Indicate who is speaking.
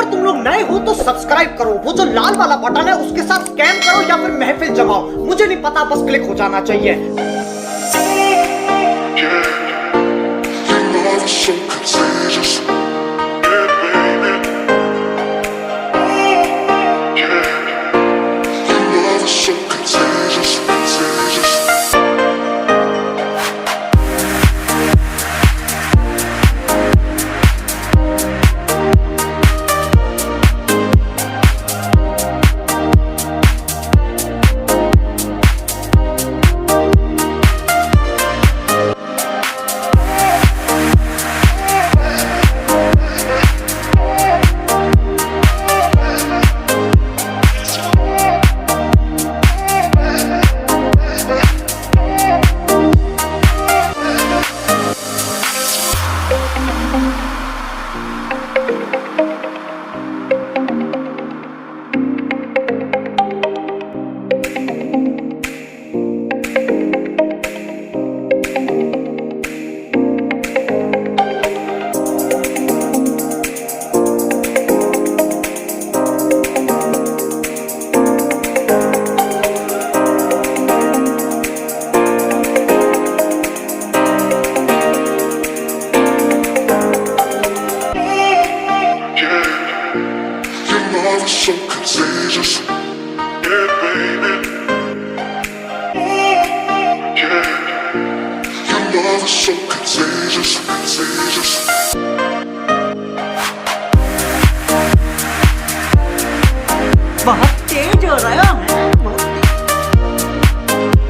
Speaker 1: अगर तुम लोग नए हो तो सब्सक्राइब करो, वो जो लाल वाला बटन है उसके साथ स्कैम करो या फिर महफिल जमाओ, मुझे नहीं पता, बस क्लिक हो जाना चाहिए।
Speaker 2: So contagious, yeah, baby. Yeah, your love is so contagious, contagious.
Speaker 1: बहुत तेज हो रहा है।